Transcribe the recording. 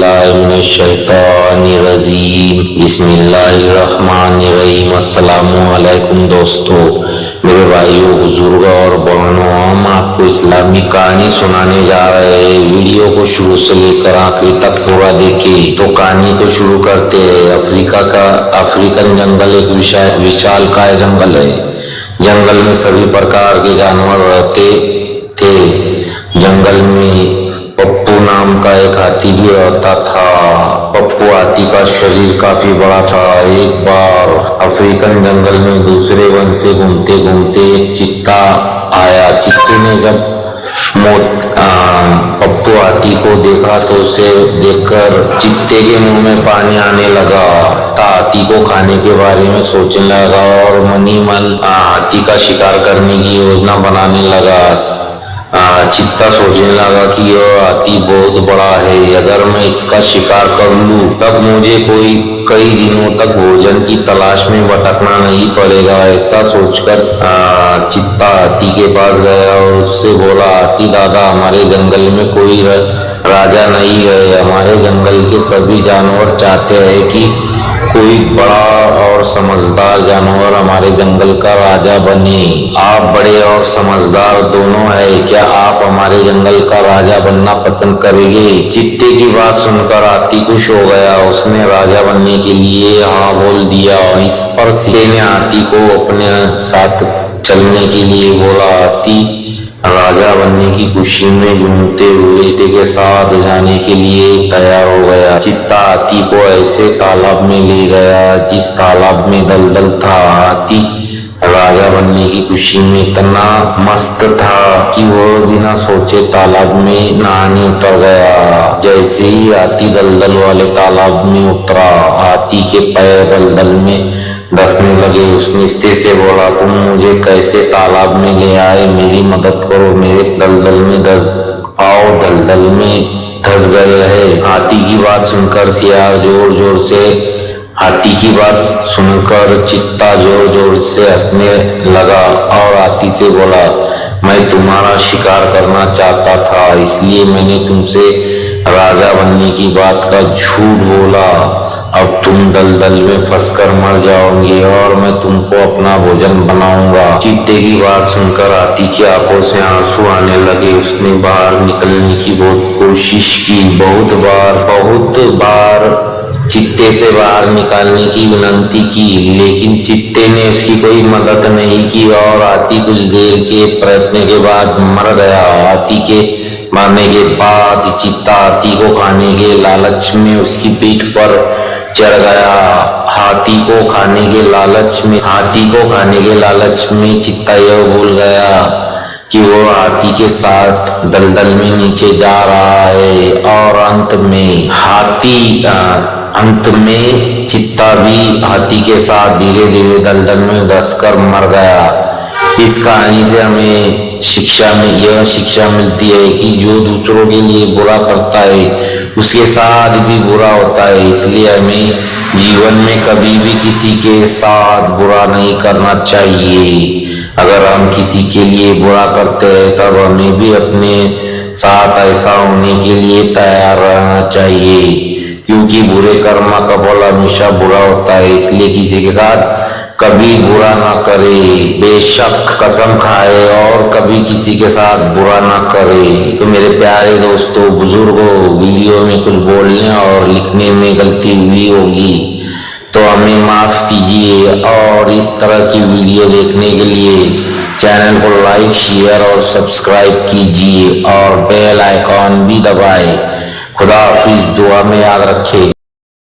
बिस्मिल्लाहिर्रहमानिर्रहीम। बिस्मिल्लाहिर्रहमानिर्रहीम। अस्सलामुअलैकुम दोस्तों, मेरे भाइयों, बुजुर्गों और बहनों, हम आपको इस्लामिक कहानी सुनाने जा रहे हैं। वीडियो को शुरू से लेकर आखिरी तक पूरा देखें। तो कहानी को शुरू करते हैं। अफ्रीकन जंगल एक विशालकाय जंगल है। जंगल में सभी प्रकार के जानवर रहते थे। जंगल में पप्पू नाम का एक हाथी भी रहता था। पप्पू हाथी का शरीर काफी बड़ा था। एक बार अफ्रीकन जंगल में दूसरे वन से घूमते घूमते एक चीता आया। चीते ने जब पप्पू हाथी को देखा तो उसे देखकर चीते के मुंह में पानी आने लगा। हाथी को खाने के बारे में सोचने लगा और मन ही मन हाथी का शिकार करने की योजना बनाने लगा। चीता सोचने लगा कि यह हाथी बहुत बड़ा है, अगर मैं इसका शिकार कर लूं तब मुझे कई दिनों तक भोजन की तलाश में भटकना नहीं पड़ेगा। ऐसा सोचकर चीता हाथी के पास गया और उससे बोला, हाथी दादा, हमारे जंगल में कोई राजा नहीं है। हमारे जंगल के सभी जानवर चाहते हैं कि कोई बड़ा और समझदार जानवर हमारे जंगल का राजा बने। आप बड़े और समझदार दोनों हैं, क्या आप हमारे जंगल का राजा बनना पसंद करेंगे? चीते की बात सुनकर हाथी खुश हो गया। उसने राजा बनने के लिए हाँ बोल दिया। इस पर चीते ने हाथी को अपने साथ चलने के लिए बोला। हाथी राजा बनने की खुशी में झूमते हुए चीते के साथ जाने के लिए तैयार हो गया। चीता हाथी को ऐसे तालाब में ले गया जिस तालाब में दलदल था। हाथी राजा बनने की खुशी में इतना मस्त था कि वो बिना सोचे तालाब में नहाने उतर गया। जैसे ही हाथी दलदल वाले तालाब में उतरा, हाथी के पैर दलदल में धंसने लगे। उसने चीते से बोला, तुम मुझे कैसे तालाब में ले आए? मेरी मदद करो, मेरे दलदल में धंस गए हैं। हाथी की बात सुनकर चित्ता जोर जोर से हंसने लगा और हाथी से बोला, मैं तुम्हारा शिकार करना चाहता था, इसलिए मैंने तुमसे राजा बनने की बात का झूठ बोला। अब तुम दलदल में फंसकर मर जाओगे और मैं तुमको अपना भोजन बनाऊंगा। चीते की बात सुनकर हाथी की आंखों से आंसू आने लगे। उसने बाहर निकलने की बहुत कोशिश की। बहुत बार चीते से बाहर निकालने की विनती की, लेकिन चीते ने उसकी कोई मदद नहीं की और हाथी कुछ देर के प्रयत्न के बाद मर गया। हाथी के मरने के बाद चीता हाथी को खाने के लालच में उसकी पीठ पर चढ़ गया। हाथी को खाने के लालच में चीता यह भूल गया कि वो हाथी के साथ दलदल में नीचे जा रहा है और अंत में चीता भी हाथी के साथ धीरे धीरे दलदल में धंसकर मर गया। इस कहानी से हमें यह शिक्षा मिलती है कि जो दूसरों के लिए बुरा करता है उसके साथ भी बुरा होता है। इसलिए हमें जीवन में कभी भी किसी के साथ बुरा नहीं करना चाहिए। अगर हम किसी के लिए बुरा करते हैं तब हमें भी अपने साथ ऐसा होने के लिए तैयार रहना चाहिए, क्योंकि बुरे कर्म का फल हमेशा बुरा होता है। इसलिए किसी के साथ कभी बुरा ना करे, बेशक कसम खाए और कभी किसी के साथ बुरा ना करे। तो मेरे प्यारे दोस्तों, बुजुर्गों, वीडियो में कुछ बोलने और लिखने में गलती हुई होगी तो हमें माफ कीजिए और इस तरह की वीडियो देखने के लिए चैनल को लाइक, शेयर और सब्सक्राइब कीजिए और बेल आइकॉन भी दबाएं। खुदा हाफिज, दुआ में याद रखें।